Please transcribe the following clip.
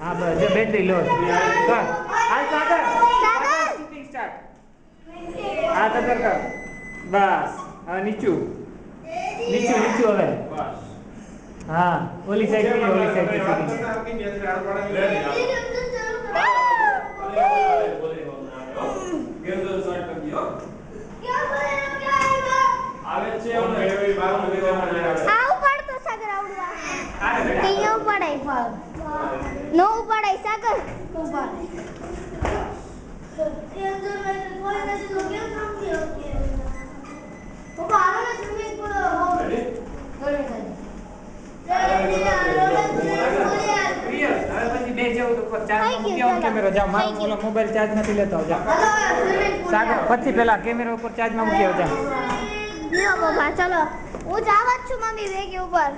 હા બસ જો બેટરી લો કર હાલ સાગર શૂટિંગ સ્ટાર્ટ હા તો કર બસ હવે નીચું હવે હા ઓલી સાઈડ થી શૂટિંગ આવે છે આવ પડતો સાગર આવડવા કઈયો પડાય નો પડાય સાગર ઉપાડે એ અંદર કોઈ નથી તો કેમ કામ થયો પપ્પા આવો ને સ્વિમિંગ પૂલ મોબાઈલ ચાર્જ નથી લેતો સાગર પછી પેલા કેમેરા ઉપર ચાર્જ માં મૂકી આવજા પપ્પા ચલો હું જાવ જ છું મમ્મી વેગ ઉપર